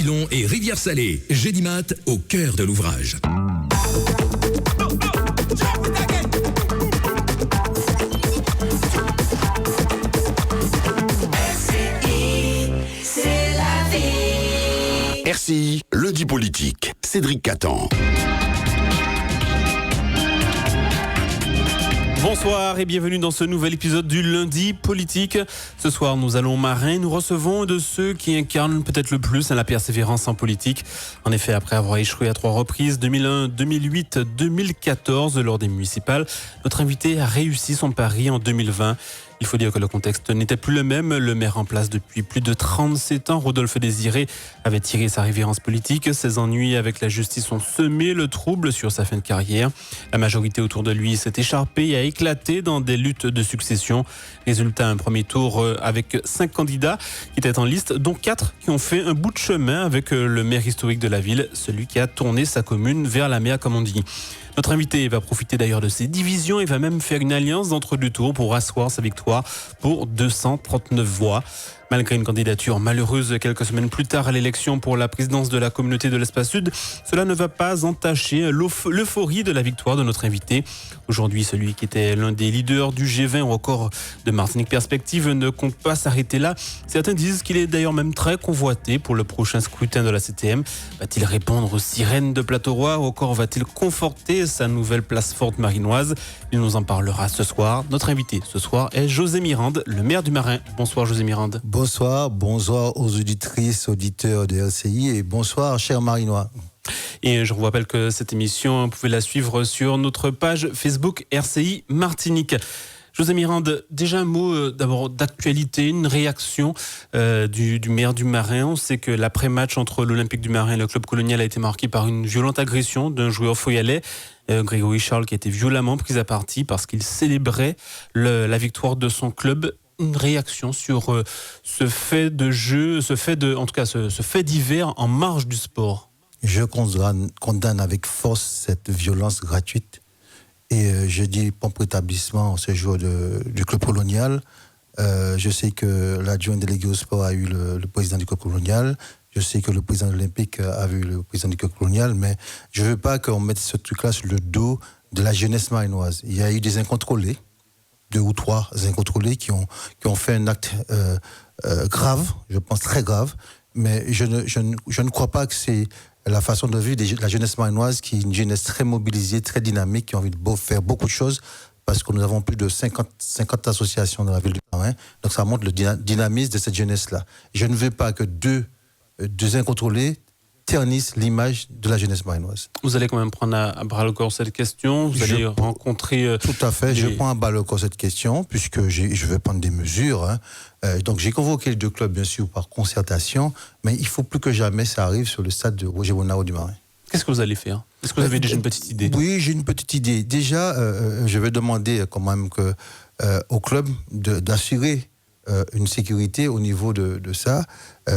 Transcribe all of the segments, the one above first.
Montmillon et Rivière-Salée. Gédimat au cœur de l'ouvrage. RCI, lundi politique. Cédric Catan. Bonsoir et bienvenue dans ce nouvel épisode du lundi politique. Ce soir, nous allons au Marin. Nous recevons de ceux qui incarnent peut-être le plus la persévérance en politique. En effet, après avoir échoué à 3 reprises, 2001, 2008, 2014 lors des municipales, notre invité a réussi son pari en 2020. Il faut dire que le contexte n'était plus le même. Le maire en place depuis plus de 37 ans, Rodolphe Désiré, avait tiré sa révérence politique. Ses ennuis avec la justice ont semé le trouble sur sa fin de carrière. La majorité autour de lui s'est écharpée et a éclaté dans des luttes de succession. Résultat, un premier tour avec 5 candidats qui étaient en liste, dont 4 qui ont fait un bout de chemin avec le maire historique de la ville, celui qui a tourné sa commune vers la mer, comme on dit. Notre invité va profiter d'ailleurs de ces divisions et va même faire une alliance d'entre-deux tours pour asseoir sa victoire pour 239 voix. Malgré une candidature malheureuse quelques semaines plus tard à l'élection pour la présidence de la communauté de l'Espace Sud, cela ne va pas entacher l'euphorie de la victoire de notre invité. Aujourd'hui, celui qui était l'un des leaders du G20 ou encore de Martinique Perspective ne compte pas s'arrêter là. Certains disent qu'il est d'ailleurs même très convoité pour le prochain scrutin de la CTM. Va-t-il répondre aux sirènes de Plateau-Roi ou encore va-t-il conforter sa nouvelle place forte marinoise? Il nous en parlera ce soir. Notre invité ce soir est José Mirande, le maire du Marin. Bonsoir José Mirande. Bonsoir aux auditrices, auditeurs de RCI et bonsoir chers Marinois. Et je vous rappelle que cette émission, vous pouvez la suivre sur notre page Facebook RCI Martinique. José Mirande, déjà un mot d'abord d'actualité, une réaction du maire du Marin. On sait que l'après-match entre l'Olympique du Marin et le club colonial a été marqué par une violente agression d'un joueur foyalais, Grégory Charles, qui a été violemment pris à partie parce qu'il célébrait la victoire de son club. Une réaction sur ce fait de jeu, ce fait divers en marge du sport? Je condamne avec force cette violence gratuite et je dis prompt rétablissement ce jour du club colonial. Je sais que l'adjoint délégué au sport a eu le président du club colonial. Je sais que le président olympique a vu le président du club colonial, mais je ne veux pas qu'on mette ce truc-là sur le dos de la jeunesse marinoise. Il y a eu des incontrôlés. 2 ou 3 incontrôlés qui ont fait un acte grave, je pense très grave, mais je ne crois pas que c'est la façon de vivre de la jeunesse marinoise, qui est une jeunesse très mobilisée, très dynamique, qui a envie de faire beaucoup de choses, parce que nous avons plus de 50 associations dans la ville du Marin, donc ça montre le dynamisme de cette jeunesse-là. Je ne veux pas que deux incontrôlés ternissent l'image de la jeunesse marinoise. Vous allez quand même prendre à bras-le-corps cette question. Vous allez rencontrer... Tout à fait, je prends à bras-le-corps cette question, puisque je vais prendre des mesures. Donc j'ai convoqué les 2 clubs, bien sûr, par concertation, mais il faut plus que jamais ça arrive sur le stade de Roger Bonao du Marin. Qu'est-ce que vous allez faire? Est-ce que vous avez déjà une petite idée? Oui, j'ai une petite idée. Déjà, je vais demander quand même au club d'assurer une sécurité au niveau de ça.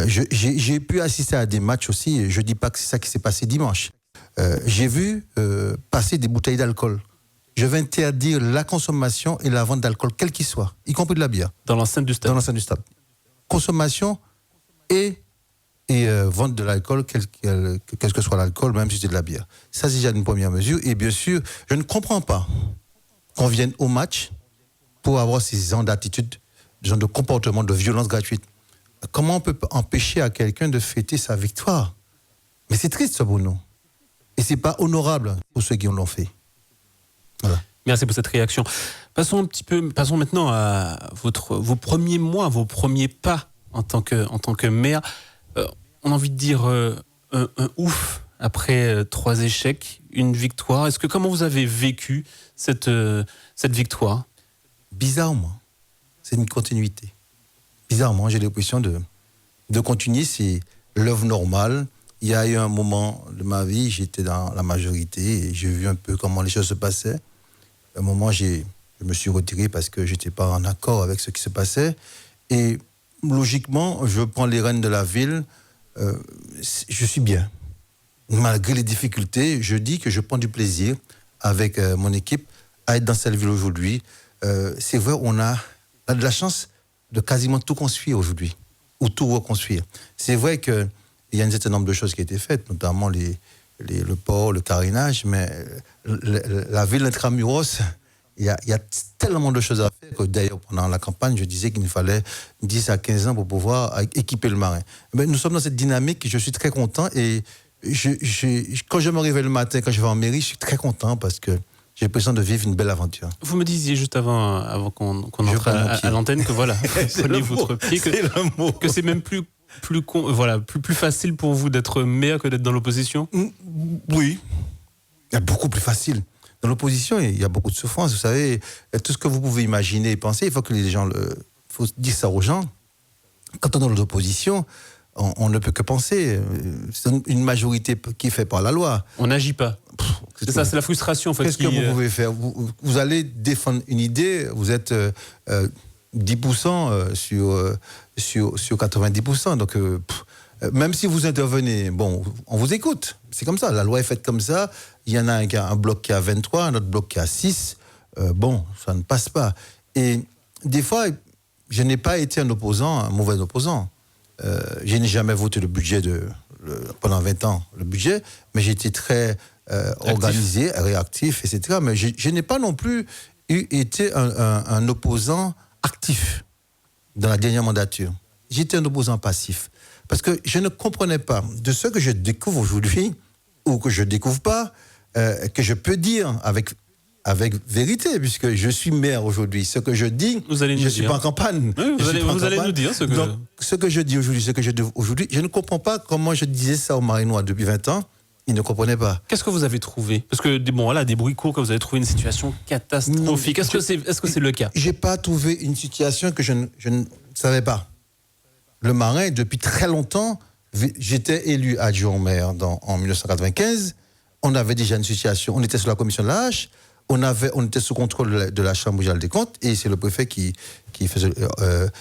J'ai pu assister à des matchs aussi, je ne dis pas que c'est ça qui s'est passé dimanche. J'ai vu passer des bouteilles d'alcool. Je vais interdire la consommation et la vente d'alcool, quel qu'il soit, y compris de la bière. Dans l'enceinte du stade? Dans l'enceinte du stade. Consommation et vente de l'alcool, quel que soit l'alcool, même si c'est de la bière. Ça, c'est déjà une première mesure. Et bien sûr, je ne comprends pas qu'on vienne au match pour avoir ces genres d'attitudes, ce genre de comportement de violence gratuite. Comment on peut empêcher à quelqu'un de fêter sa victoire? Mais c'est triste ça pour nous. Et c'est pas honorable pour ceux qui l'ont fait. Voilà. Merci pour cette réaction. Passons maintenant à vos premiers mois, vos premiers pas en tant que maire. On a envie de dire un ouf après 3 échecs, une victoire. Comment vous avez vécu cette victoire? Bizarrement, c'est une continuité. Bizarrement, j'ai l'impression de continuer, c'est l'œuvre normale. Il y a eu un moment de ma vie, j'étais dans la majorité et j'ai vu un peu comment les choses se passaient. À un moment, je me suis retiré parce que je n'étais pas en accord avec ce qui se passait. Et logiquement, je prends les rênes de la ville. Je suis bien. Malgré les difficultés, je dis que je prends du plaisir avec mon équipe à être dans cette ville aujourd'hui. C'est vrai, on a de la chance de quasiment tout construire aujourd'hui, ou tout reconstruire. C'est vrai que il y a un certain nombre de choses qui ont été faites, notamment le port, le carénage, mais la ville intramuros, il y a tellement de choses à faire que d'ailleurs, pendant la campagne, je disais qu'il nous fallait 10 à 15 ans pour pouvoir équiper le marin. Mais nous sommes dans cette dynamique, je suis très content et quand je me réveille le matin, quand je vais en mairie, je suis très content parce que j'ai l'impression de vivre une belle aventure. Vous me disiez juste avant qu'on entre à l'antenne que voilà, prenez votre pied, que c'est même plus facile pour vous d'être maire que d'être dans l'opposition. Oui, beaucoup plus facile. Dans l'opposition, il y a beaucoup de souffrance. Vous savez, tout ce que vous pouvez imaginer et penser, il faut que les gens faut dire ça aux gens. Quand on est dans l'opposition, on ne peut que penser. C'est une majorité qui est faite par la loi. On n'agit pas. C'est ça, c'est la frustration. En fait, qu'est-ce que vous pouvez faire ? Vous allez défendre une idée, vous êtes 10% sur 90%. Donc, même si vous intervenez, bon, on vous écoute. C'est comme ça, la loi est faite comme ça. Il y en a un bloc qui a 23, un autre bloc qui a 6. Bon, ça ne passe pas. Et des fois, je n'ai pas été un mauvais opposant. Je n'ai jamais voté le budget pendant 20 ans, le budget, mais j'ai été très organisé, réactif, etc. Mais je n'ai pas non plus été un opposant actif dans la dernière mandature. J'étais un opposant passif. Parce que je ne comprenais pas de ce que je découvre aujourd'hui, ou que je ne découvre pas, que je peux dire avec vérité, puisque je suis maire aujourd'hui. Ce que je dis, je ne suis pas en campagne. Oui, vous allez nous dire ce que... Donc, ce que je dis aujourd'hui, je ne comprends pas comment je disais ça aux Marinois depuis 20 ans. Ils ne comprenaient pas. Qu'est-ce que vous avez trouvé ? Parce que, bon, voilà, des bruits courts, que vous avez trouvé une situation catastrophique. Est-ce que c'est le cas ? Je n'ai pas trouvé une situation que je ne savais pas. Le Marin, depuis très longtemps, j'étais élu adjoint au maire en 1995. On avait déjà une situation, on était sur la commission de la hache, on était sous contrôle de la Chambre régionale des comptes, et c'est le préfet qui faisait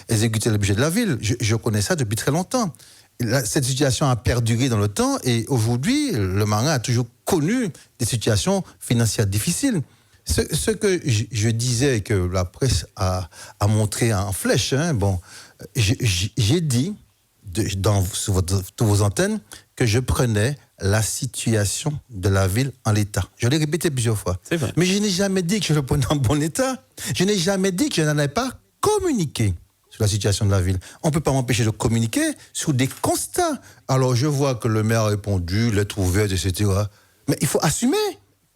exécuter le budget de la ville. Je connais ça depuis très longtemps. Cette situation a perduré dans le temps, et aujourd'hui, le Marin a toujours connu des situations financières difficiles. Ce que je disais, que la presse a montré en flèche, bon, j'ai dit sur toutes vos antennes que je prenais la situation de la ville en l'état. Je l'ai répété plusieurs fois. C'est vrai. Mais je n'ai jamais dit que je le prenais en bon état. Je n'ai jamais dit que je n'en avais pas communiqué sur la situation de la ville. On ne peut pas m'empêcher de communiquer sur des constats. Alors je vois que le maire a répondu, lettre ouverte, etc. Mais il faut assumer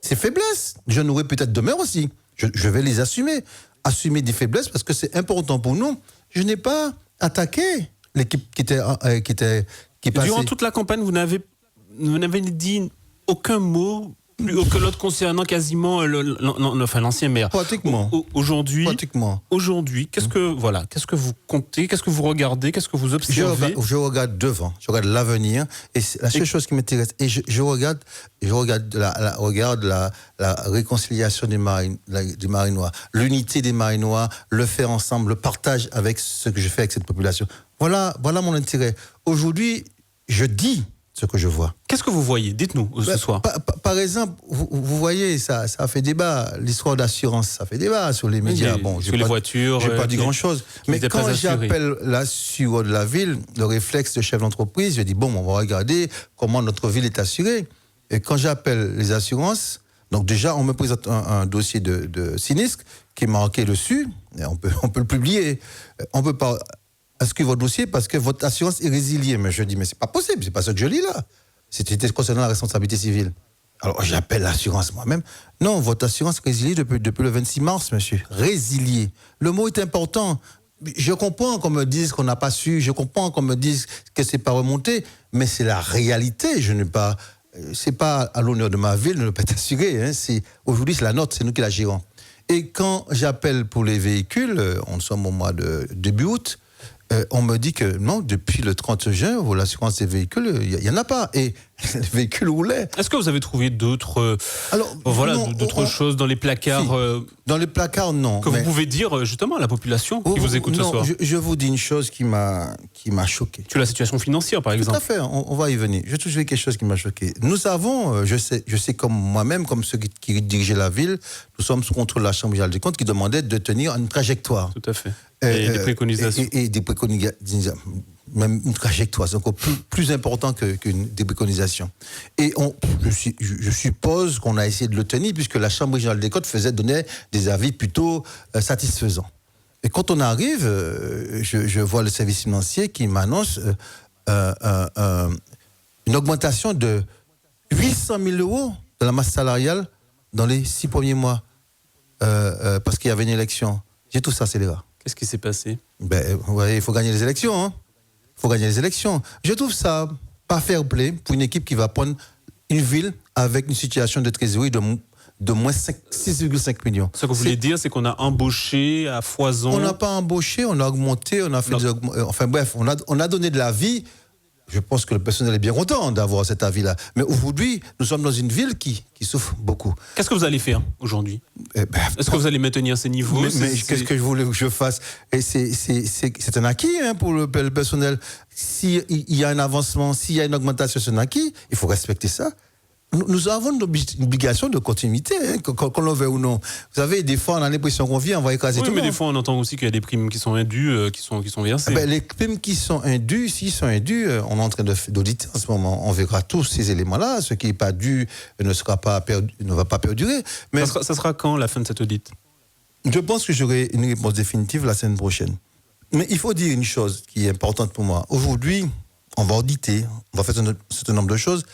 ces faiblesses. Je n'aurai peut-être demain aussi. Je vais les assumer. Assumer des faiblesses parce que c'est important pour nous. Je n'ai pas attaqué l'équipe qui passait. Durant toute la campagne, vous n'avez dit aucun mot, plus haut que l'autre concernant quasiment l'ancien maire. Pratiquement. Aujourd'hui, qu'est-ce que vous comptez, qu'est-ce que vous regardez, qu'est-ce que vous observez ? Je regarde devant, je regarde l'avenir, et c'est la seule chose qui m'intéresse. Et je regarde la réconciliation des Marinois, l'unité des Marinois, le faire ensemble, le partage avec ce que je fais avec cette population. Voilà mon intérêt. Aujourd'hui, je dis ce que je vois. Qu'est-ce que vous voyez ? Dites-nous ce soir. Par exemple, vous voyez, ça a fait débat. L'histoire d'assurance, ça fait débat sur les médias. Sur les voitures. Je n'ai pas dit grand-chose. Mais quand j'appelle l'assureur de la ville, le réflexe de chef d'entreprise, je dis, bon, on va regarder comment notre ville est assurée. Et quand j'appelle les assurances, donc déjà, on me présente un dossier de sinistre qui est marqué dessus. Et on peut le publier. On peut pas... Est-ce que votre dossier, parce que votre assurance est résiliée? Mais je dis, mais c'est pas possible, c'est pas ce que je lis là. C'était concernant la responsabilité civile. Alors j'appelle l'assurance moi-même. Non, votre assurance est résiliée depuis le 26 mars, monsieur. Résiliée. Le mot est important. Je comprends qu'on me dise qu'on n'a pas su, je comprends qu'on me dise que c'est pas remonté, mais c'est la réalité. C'est pas à l'honneur de ma ville de ne pas être assuré. Aujourd'hui, c'est la nôtre, c'est nous qui la gérons. Et quand j'appelle pour les véhicules, on sommes au mois de début août, on me dit que non, depuis le 30 juin, l'assurance des véhicules, il n'y en a pas. Et les véhicules roulaient. Est-ce que vous avez trouvé d'autres choses dans les placards Dans les placards, non. Que vous pouvez dire justement à la population qui vous écoute ce soir? Je vous dis une chose qui m'a choqué. Sur la situation financière, par exemple. Tout à fait, on va y venir. Je vais toujours dire quelque chose qui m'a choqué. Nous avons, je sais comme moi-même, comme ceux qui dirigeaient la ville, nous sommes sous contrôle de la Chambre régionale des comptes qui demandait de tenir une trajectoire. Tout à fait. Et des préconisations. Et des préconisations. même une trajectoire, c'est encore plus important qu'une des préconisations. Et je suppose qu'on a essayé de le tenir, puisque la Chambre régionale des comptes donnait des avis plutôt satisfaisants. Et quand on arrive, je vois le service financier qui m'annonce une augmentation de 800 000 euros de la masse salariale dans les 6 premiers mois, parce qu'il y avait une élection. J'ai tout ça, c'est les gars. Qu'est-ce qui s'est passé? Ouais, il faut gagner les élections. Hein. Il faut gagner les élections. Je trouve ça pas fair play pour une équipe qui va prendre une ville avec une situation de trésorerie de moins 6,5 millions. Ce que vous voulez dire, c'est qu'on a embauché à foison. On n'a pas embauché, on a augmenté, on a fait enfin bref, on a donné de la vie. Je pense que le personnel est bien content d'avoir cet avis-là. Mais aujourd'hui, nous sommes dans une ville qui souffre beaucoup. Qu'est-ce que vous allez faire aujourd'hui? Est-ce que vous allez maintenir ces niveaux? Mais qu'est-ce que je voulais que je fasse? Et c'est un acquis pour le personnel. S'il y a un avancement, s'il y a une augmentation, c'est un acquis. Il faut respecter ça. Nous avons une obligation de continuité, qu'on le veuille ou non. Vous savez, des fois, on a l'impression qu'on vient, on va écraser tout le monde. Oui, mais des fois, on entend aussi qu'il y a des primes qui sont indues, qui sont versées. Les primes qui sont indues, s'ils sont indues, on est en train d'auditer en ce moment. On verra tous ces éléments-là. Ce qui n'est pas dû ne va pas perdurer. Mais ça sera quand, la fin de cette audit? Je pense que j'aurai une réponse définitive la semaine prochaine. Mais il faut dire une chose qui est importante pour moi. Aujourd'hui, on va auditer, on va faire un certain nombre de choses.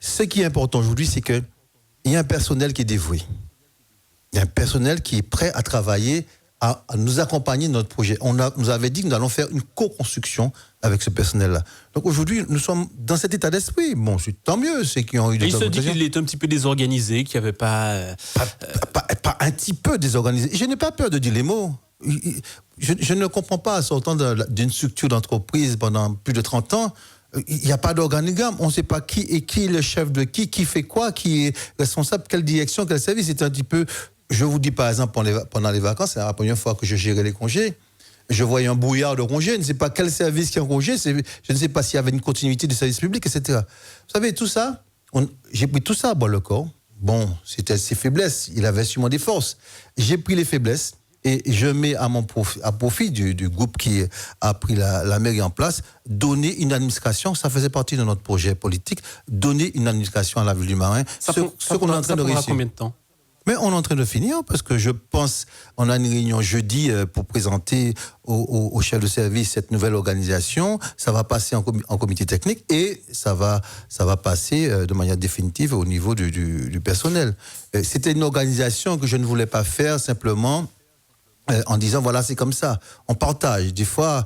Ce qui est important aujourd'hui, c'est qu'il y a un personnel qui est dévoué. Il y a un personnel qui est prêt à travailler, à nous accompagner dans notre projet. On nous avait dit que nous allons faire une co-construction avec ce personnel-là. Donc aujourd'hui, nous sommes dans cet état d'esprit. Bon, tant mieux, ceux qui ont eu des il se dit qu'il est un petit peu désorganisé, qu'il n'y avait pas... Pas un petit peu désorganisé. Je n'ai pas peur de dire les mots. Je ne comprends pas, sortant d'une structure d'entreprise pendant plus de 30 ans, il n'y a pas d'organigramme. On ne sait pas qui est qui, le chef de qui fait quoi, qui est responsable, quelle direction, quel service. C'est un petit peu... Je vous dis par exemple, pendant les vacances, c'est la première fois que je gérais les congés. Je voyais un brouillard de congés. Je ne sais pas quel service qui est en congé. Je ne sais pas s'il y avait une continuité du service public, etc. Vous savez, tout ça, j'ai pris tout ça à bas le corps. Bon, c'était ses faiblesses. Il avait sûrement des forces. J'ai pris les faiblesses. Et je mets à profit du groupe qui a pris la mairie en place, donner une administration, ça faisait partie de notre projet politique, donner une administration à la ville du Marin. Ça prendra combien de temps? Mais on est en train de finir parce que je pense, on a une réunion jeudi pour présenter au chef de service cette nouvelle organisation. Ça va passer en comité technique et ça va passer de manière définitive au niveau du personnel. C'était une organisation que je ne voulais pas faire simplement en disant voilà, c'est comme ça. On partage. Des fois,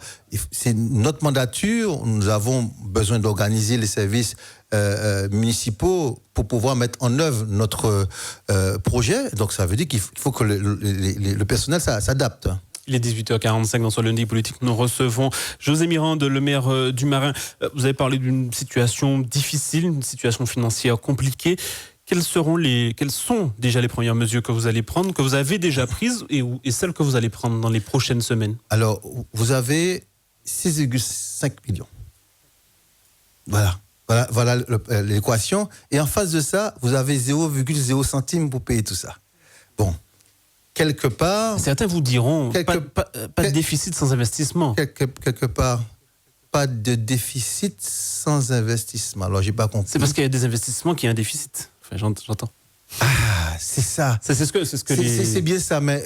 c'est notre mandature. Nous avons besoin d'organiser les services municipaux pour pouvoir mettre en œuvre notre projet. Donc ça veut dire qu'il faut que le personnel s'adapte. Il est 18h45 dans ce lundi politique. Nous recevons José Mirande, le maire du Marin. Vous avez parlé d'une situation difficile, une situation financière compliquée. Quelles sont déjà les premières mesures que vous allez prendre, que vous avez déjà prises et celles que vous allez prendre dans les prochaines semaines? Alors, vous avez 6,5 millions. Voilà l'équation. Et en face de ça, vous avez 0,0 centime pour payer tout ça. Bon, quelque part... Certains vous diront, pas de déficit sans investissement. Quelque part, pas de déficit sans investissement. Alors, j'ai pas compris. C'est parce qu'il y a des investissements qu'il y a un déficit. Enfin, j'entends. Ah, c'est ça. C'est bien ça. Mais,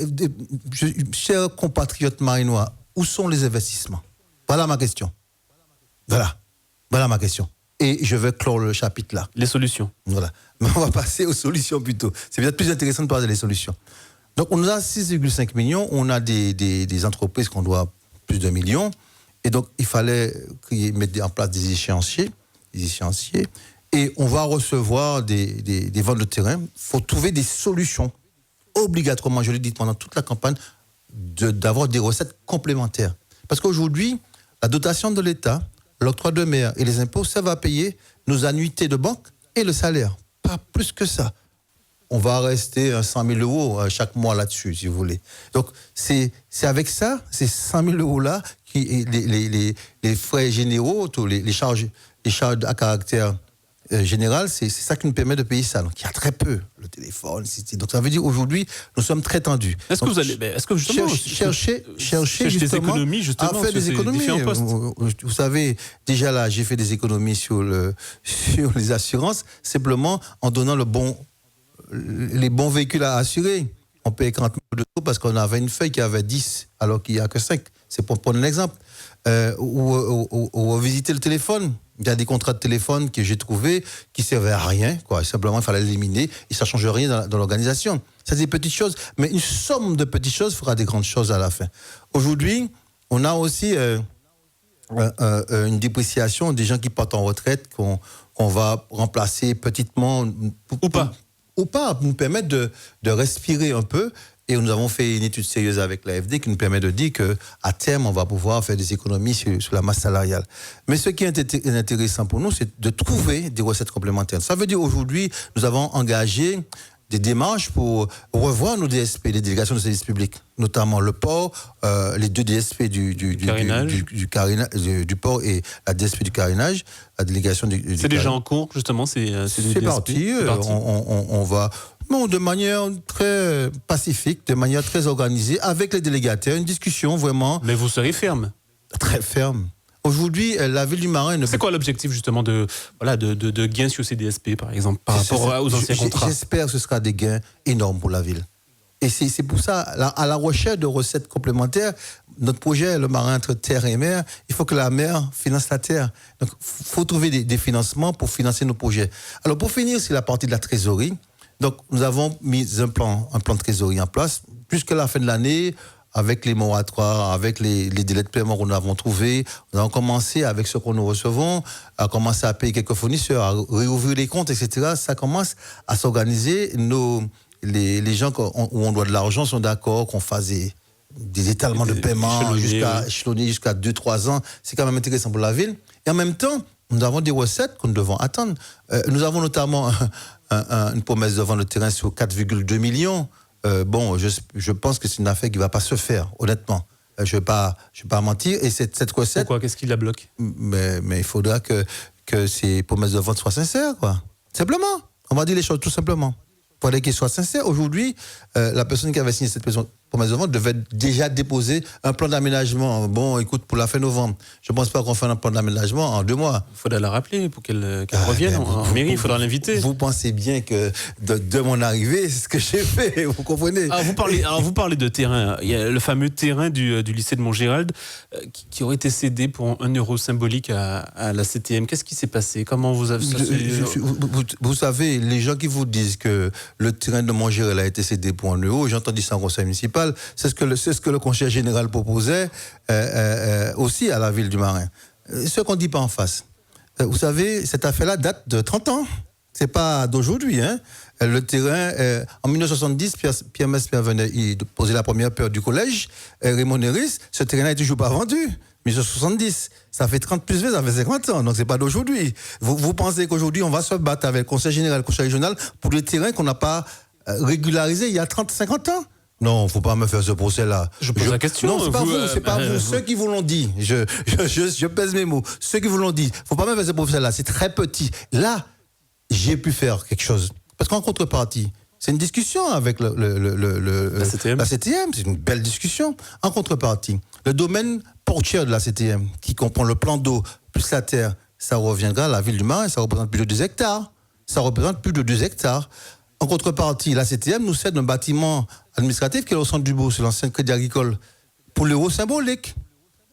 chers compatriotes marinois, où sont les investissements? Voilà ma question. Voilà ma question. Et je vais clore le chapitre là. Les solutions. Voilà. Mais on va passer aux solutions plutôt. C'est peut-être plus intéressant de parler des solutions. Donc, on a 6,5 millions. On a des entreprises qu'on doit plus de millions. Et donc, il fallait mettre en place des échéanciers. Et on va recevoir des ventes de terrain. Il faut trouver des solutions, obligatoirement, je l'ai dit pendant toute la campagne, d'avoir des recettes complémentaires. Parce qu'aujourd'hui, la dotation de l'État, l'octroi de mer et les impôts, ça va payer nos annuités de banque et le salaire. Pas plus que ça. On va rester 100 000 euros chaque mois là-dessus, si vous voulez. Donc, c'est avec ça, ces 100 000 euros-là, les frais généraux, les charges à caractère générale, c'est ça qui nous permet de payer ça. Donc il y a très peu, le téléphone, donc ça veut dire aujourd'hui, nous sommes très tendus. Est-ce que justement chercher des économies justement à faire des économies. Vous savez, déjà là, j'ai fait des économies sur les assurances, simplement en donnant les bons véhicules à assurer. On paye 40 000 € parce qu'on avait une feuille qui avait 10, alors qu'il n'y a que 5. C'est pour prendre un exemple. Ou visiter le téléphone. Il y a des contrats de téléphone que j'ai trouvés qui ne servaient à rien, quoi. Simplement, il fallait l'éliminer et ça ne change rien dans l'organisation. C'est des petites choses, mais une somme de petites choses fera des grandes choses à la fin. Aujourd'hui, on a aussi une dépréciation des gens qui partent en retraite qu'on va remplacer petitement. Ou pas, pour nous permettre de respirer un peu. Et nous avons fait une étude sérieuse avec l'AFD qui nous permet de dire qu'à terme, on va pouvoir faire des économies sur la masse salariale. Mais ce qui est intéressant pour nous, c'est de trouver des recettes complémentaires. Ça veut dire aujourd'hui, nous avons engagé des démarches pour revoir nos DSP, les délégations de services publics, notamment le port, les 2 DSP du port et la DSP du carénage, la délégation du c'est déjà en cours, justement, c'est parti. On va... Non, de manière très pacifique, de manière très organisée, avec les délégataires, une discussion vraiment... Mais vous serez ferme. Très ferme. Aujourd'hui, la ville du Marin... C'est quoi l'objectif justement de gains sur ces DSP, par exemple, par rapport aux anciens contrats? J'espère que ce sera des gains énormes pour la ville. Et c'est pour ça, à la recherche de recettes complémentaires, notre projet, le Marin entre terre et mer, il faut que la mer finance la terre. Donc, il faut trouver des financements pour financer nos projets. Alors, pour finir, c'est la partie de la trésorerie. Donc, nous avons mis un plan de trésorerie en place. Jusqu'à la fin de l'année, avec les moratoires, avec les délais de paiement que nous avons trouvés, nous avons commencé avec ce que nous recevons, à commencer à payer quelques fournisseurs, à réouvrir les comptes, etc. Ça commence à s'organiser. Les gens où on doit de l'argent sont d'accord qu'on fasse des étalements de paiement jusqu'à 2-3 ans. C'est quand même intéressant pour la ville. Et en même temps, nous avons des recettes que nous devons attendre. Nous avons notamment une promesse de vente de terrain sur 4,2 millions. Je pense que c'est une affaire qui ne va pas se faire, honnêtement. Je ne vais pas mentir. Et cette recette... Pourquoi? Qu'est-ce qui la bloque? Mais il faudra que ces promesses de vente soient sincères, quoi. Simplement. On va dire les choses tout simplement. Il faudrait qu'elles soient sincères. Aujourd'hui, la personne qui avait signé cette promesse de vente devait déjà déposer un plan d'aménagement. Bon, écoute, pour la fin novembre. Je ne pense pas qu'on fasse un plan d'aménagement en 2 mois. Il faudra la rappeler pour qu'elle revienne en mairie. Il faudra l'inviter. Vous pensez bien que de mon arrivée, c'est ce que j'ai fait. Vous comprenez? Vous parlez de terrain. Il y a le fameux terrain du lycée de Montgérald qui aurait été cédé pour 1 euro symbolique à la CTM. Qu'est-ce qui s'est passé? Comment vous avez... Vous savez, les gens qui vous disent que le terrain de Montgérald a été cédé pour 1 euro, j'ai entendu ça en conseil municipal. C'est ce que le conseiller général proposait aussi à la ville du Marin. Ce qu'on ne dit pas en face. Vous savez, cette affaire-là date de 30 ans. C'est pas d'aujourd'hui. Hein. Le terrain, en 1970, Pierre Mesmer venait poser la première pierre du collège. Raymond Néris, ce terrain-là n'est toujours pas vendu. 1970, ça fait 30 plus 20, ça fait 50 ans, donc c'est pas d'aujourd'hui. Vous pensez qu'aujourd'hui, on va se battre avec le conseil général, le conseil régional pour des terrains qu'on n'a pas régularisés il y a 30-50 ans? Non, il ne faut pas me faire ce procès-là. Je pose la question. Non, c'est pas vous. Ceux qui vous l'ont dit, je pèse mes mots. Ceux qui vous l'ont dit, il ne faut pas me faire ce procès-là. C'est très petit. Là, j'ai pu faire quelque chose. Parce qu'en contrepartie, c'est une discussion avec la CTM. La CTM, c'est une belle discussion. En contrepartie, le domaine portuaire de la CTM, qui comprend le plan d'eau plus la terre, ça reviendra à la ville du Marin, ça représente plus de 2 hectares. En contrepartie, la CTM nous cède un bâtiment administratif qui est au centre du bourg, c'est l'ancien crédit agricole, pour l'euro symbolique.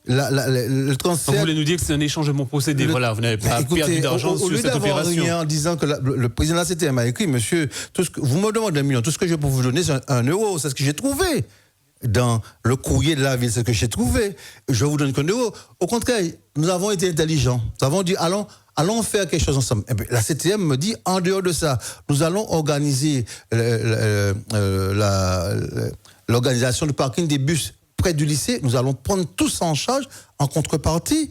Le transfert... Vous voulez nous dire que c'est un échange de bons procédés, voilà, vous n'avez pas perdu d'argent sur cette opération. Rien en disant que le président de la CTM a écrit, monsieur, vous me demandez 1 million, tout ce que je peux vous donner, c'est 1 euro, c'est ce que j'ai trouvé. Dans le courrier de la ville, c'est ce que j'ai trouvé. Je vous donne qu'un euro. Au contraire, nous avons été intelligents. Nous avons dit, allons faire quelque chose ensemble. Eh bien, la CTM me dit, en dehors de ça, nous allons organiser l'organisation du parking des bus près du lycée. Nous allons prendre tout ça en charge en contrepartie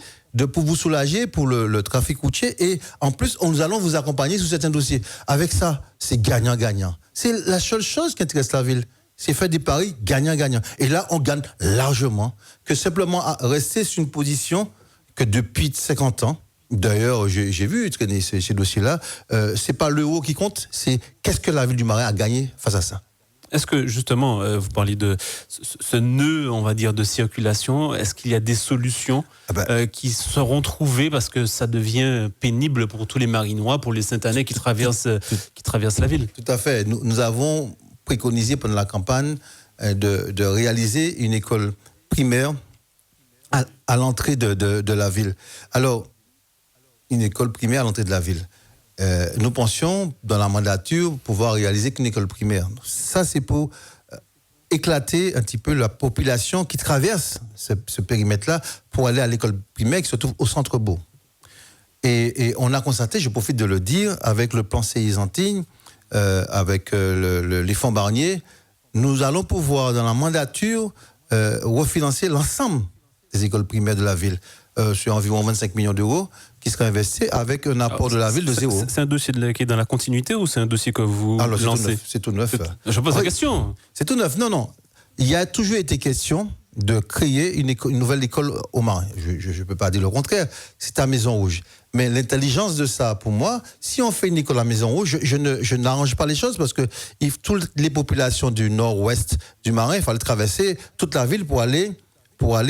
pour vous soulager pour le trafic routier. Et en plus, nous allons vous accompagner sur certains dossiers. Avec ça, c'est gagnant-gagnant. C'est la seule chose qui intéresse la ville. C'est faire des paris gagnant-gagnant. Et là, on gagne largement que simplement à rester sur une position que depuis 50 ans, D'ailleurs, j'ai vu traîner ces dossiers-là. C'est pas l'euro qui compte, c'est qu'est-ce que la ville du Marin a gagné face à ça. Est-ce que justement, vous parlez de ce nœud, on va dire, de circulation, est-ce qu'il y a des solutions qui seront trouvées parce que ça devient pénible pour tous les Marinois, pour les Saint-Anais qui traversent la ville? Tout à fait. Nous avons préconisé pendant la campagne de réaliser une école primaire à l'entrée de la ville. Alors, une école primaire à l'entrée de la ville. Nous pensions, dans la mandature, pouvoir réaliser qu'une école primaire. Ça, c'est pour éclater un petit peu la population qui traverse ce périmètre-là pour aller à l'école primaire qui se trouve au centre-bourg. Et on a constaté, je profite de le dire, avec le plan Céisantine, avec les fonds Barnier, nous allons pouvoir, dans la mandature, refinancer l'ensemble des écoles primaires de la ville. Sur environ 25 millions d'euros qui seraient investis avec un apport de la ville de zéro. C'est un dossier qui est dans la continuité ou c'est un dossier que vous lancez? C'est tout neuf. Je pose la question. C'est tout neuf. Non. Il y a toujours été question de créer une nouvelle école au Marin. Je ne peux pas dire le contraire. C'est à Maison Rouge. Mais l'intelligence de ça, pour moi, si on fait une école à Maison Rouge, je n'arrange pas les choses parce que toutes les populations du nord-ouest du Marin, il fallait traverser toute la ville pour aller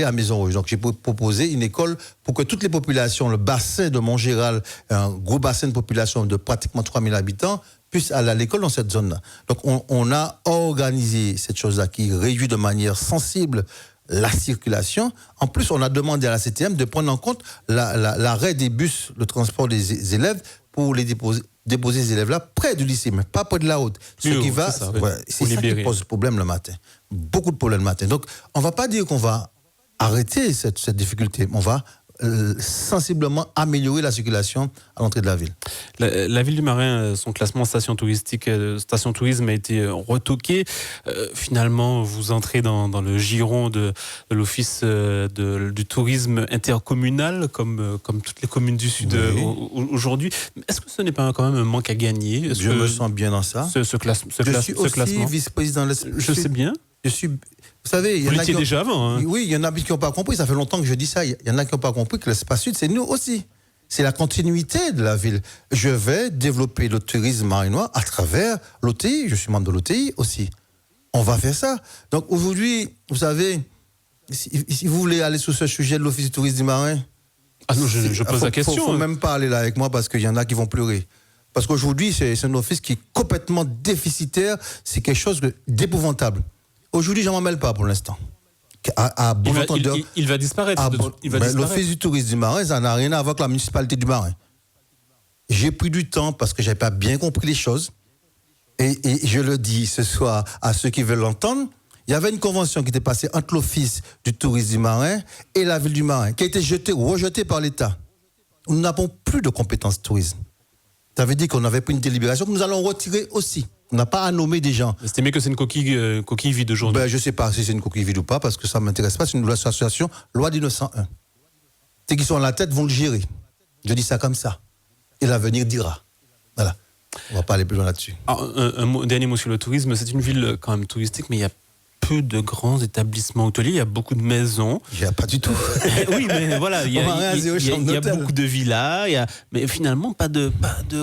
à Maison Rouge. Donc j'ai proposé une école pour que toutes les populations, le bassin de Montgéral, un gros bassin de population de pratiquement 3000 habitants, puissent aller à l'école dans cette zone-là. Donc on a organisé cette chose-là qui réduit de manière sensible la circulation. En plus, on a demandé à la CTM de prendre en compte l'arrêt des bus, le transport des élèves pour les déposer ces élèves-là près du lycée, mais pas près de la route. C'est ça qui pose problème le matin. Beaucoup de problèmes le matin. Donc, on ne va pas dire qu'on va arrêter cette difficulté. On va sensiblement améliorer la circulation à l'entrée de la ville. La ville du Marin, son classement station touristique, station tourisme a été retoqué. Finalement, vous entrez dans le giron de l'office du tourisme intercommunal, comme toutes les communes du Sud aujourd'hui. Est-ce que ce n'est pas quand même un manque à gagner? Je me sens bien dans ça. Je suis aussi vice-président. Je sais bien. Vous savez, il y en a qui déjà avant. Hein. Oui, il y en a qui n'ont pas compris. Ça fait longtemps que je dis ça. Il y en a qui n'ont pas compris que l'espace sud, c'est nous aussi. C'est la continuité de la ville. Je vais développer le tourisme marinois à travers l'OTI. Je suis membre de l'OTI aussi. On va faire ça. Donc aujourd'hui, vous savez, si vous voulez aller sur ce sujet de l'Office du tourisme du Marin... Ah non, je pose la question. Il ne faut même pas aller là avec moi parce qu'il y en a qui vont pleurer. Parce qu'aujourd'hui, c'est un office qui est complètement déficitaire. C'est quelque chose d'épouvantable. Aujourd'hui, je ne m'en mêle pas pour l'instant. Il va disparaître. L'Office du tourisme du Marin, ça n'a rien à voir avec la municipalité du Marin. J'ai pris du temps parce que je n'avais pas bien compris les choses. Et je le dis ce soir à ceux qui veulent l'entendre. Il y avait une convention qui était passée entre l'Office du tourisme du Marin et la ville du Marin, qui a été rejetée par l'État. Nous n'avons plus de compétences tourisme. Ça veut dire qu'on avait pris une délibération que nous allons retirer aussi. On n'a pas à nommer des gens. Estimez que c'est une coquille vide aujourd'hui? Je ne sais pas si c'est une coquille vide ou pas, parce que ça ne m'intéresse pas. C'est une association, loi 1901. Ceux qui sont à la tête vont le gérer. Je dis ça comme ça. Et l'avenir dira. Voilà. On ne va pas aller plus loin là-dessus. Un dernier mot sur le tourisme. C'est une ville quand même touristique, mais il y a peu de grands établissements hôteliers, il y a beaucoup de maisons. Il n'y a pas du tout. Oui, mais voilà, il y a beaucoup de villas, mais finalement pas de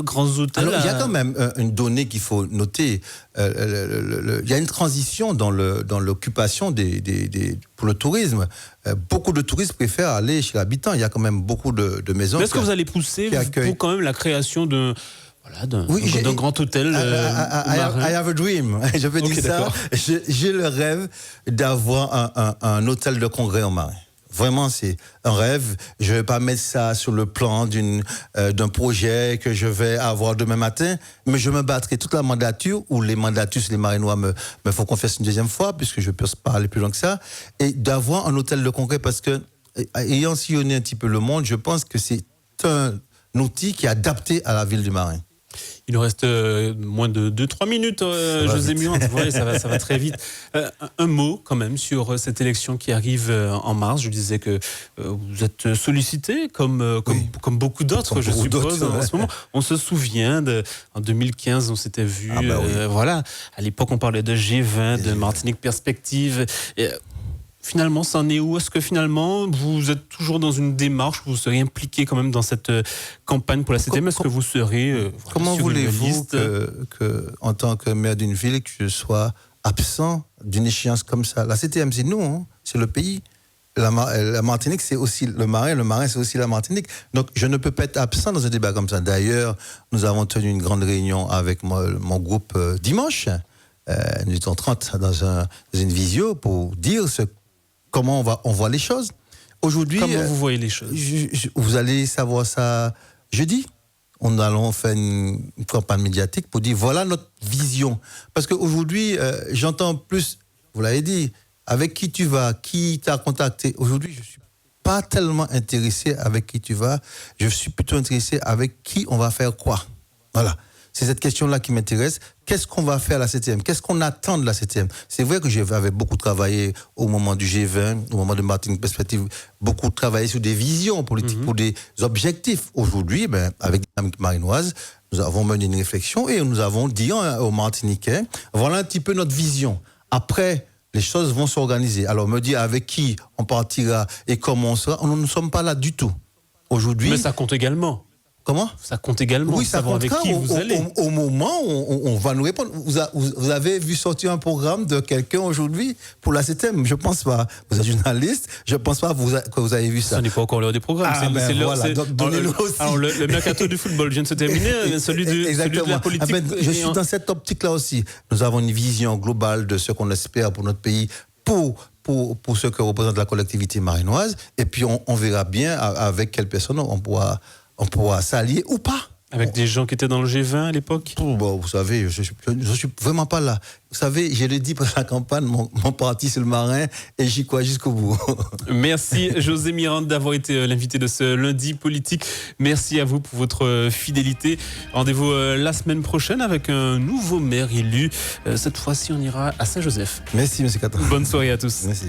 grands hôtels. Alors, il y a quand même une donnée qu'il faut noter. Il y a une transition dans l'occupation pour le tourisme. Beaucoup de touristes préfèrent aller chez l'habitant. Il y a quand même beaucoup de maisons. Mais est-ce que vous allez pousser pour quand même la création d'un grand hôtel I have a dream. Je peux dire ça. J'ai le rêve d'avoir un hôtel de congrès en Marin. Vraiment, c'est un rêve. Je ne vais pas mettre ça sur le plan d'un projet que je vais avoir demain matin, mais je me battrai toute la mandature, ou les mandatures, les Marinois me font confiance une deuxième fois, puisque je ne peux pas aller plus loin que ça, et d'avoir un hôtel de congrès, parce que, ayant sillonné un petit peu le monde, je pense que c'est un outil qui est adapté à la ville du Marin. Il nous reste moins de 2-3 minutes, José Muant. Ouais, ça va très vite. Un mot quand même sur cette élection qui arrive en mars. Je disais que vous êtes sollicité comme beaucoup d'autres, je suppose, en ce moment. On se souvient, en 2015, on s'était vu. Voilà, à l'époque, on parlait de G20, de Martinique Perspective. finalement, ça en est où? Est-ce que finalement, vous êtes toujours dans une démarche, vous seriez impliqué quand même dans cette campagne pour la 7e? Est-ce que vous serez comment sur une voulez-vous liste que, en tant que maire d'une ville, que je sois absent d'une échéance comme ça? La 7e, c'est nous, hein, c'est le pays. La Martinique, c'est aussi le Marin, c'est aussi la Martinique. Donc, je ne peux pas être absent dans un débat comme ça. D'ailleurs, nous avons tenu une grande réunion avec mon groupe dimanche, nous étions 30 dans une visio pour dire comment on voit les choses. Aujourd'hui, comment vous voyez les choses? Vous allez savoir ça jeudi. On allons faire une campagne médiatique pour dire voilà notre vision. Parce qu'aujourd'hui, j'entends plus, vous l'avez dit, avec qui tu vas, qui t'a contacté. Aujourd'hui, je ne suis pas tellement intéressé avec qui tu vas. Je suis plutôt intéressé avec qui on va faire quoi. Voilà. C'est cette question-là qui m'intéresse. Qu'est-ce qu'on va faire à la 7e? Qu'est-ce qu'on attend de la 7e? C'est vrai que j'avais beaucoup travaillé au moment du G20, au moment de Martinique Perspective, beaucoup travaillé sur des visions politiques, pour des objectifs. Aujourd'hui, avec Dynamique Marinoise, nous avons mené une réflexion et nous avons dit aux Martiniquais, voilà un petit peu notre vision. Après, les choses vont s'organiser. Alors, me dire avec qui on partira et comment on sera, nous ne sommes pas là du tout. Aujourd'hui. Mais ça compte également. Comment? Ça compte également. Oui, ça compte avec qui vous allez. Au moment où on va nous répondre. Vous avez vu sortir un programme de quelqu'un aujourd'hui pour la 7e? Je ne pense pas. Vous êtes journaliste, je ne pense pas que vous avez vu ça. Ce n'est pas encore l'heure des programmes. Donnez-nous aussi. Alors, le mercato du football vient de se terminer, celui de la politique. Je suis dans cette optique-là aussi. Nous avons une vision globale de ce qu'on espère pour notre pays, pour ce que représente la collectivité marinoise. Et puis, on verra bien avec quelles personnes on pourra s'allier ou pas. Avec des gens qui étaient dans le G20 à l'époque? Bon, vous savez, je ne suis vraiment pas là. Vous savez, je l'ai dit pendant la campagne, mon parti c'est le Marin et j'y crois jusqu'au bout. Merci José Mirande d'avoir été l'invité de ce lundi politique. Merci à vous pour votre fidélité. Rendez-vous la semaine prochaine avec un nouveau maire élu. Cette fois-ci, on ira à Saint-Joseph. Merci, M. Caton. Bonne soirée à tous. Merci.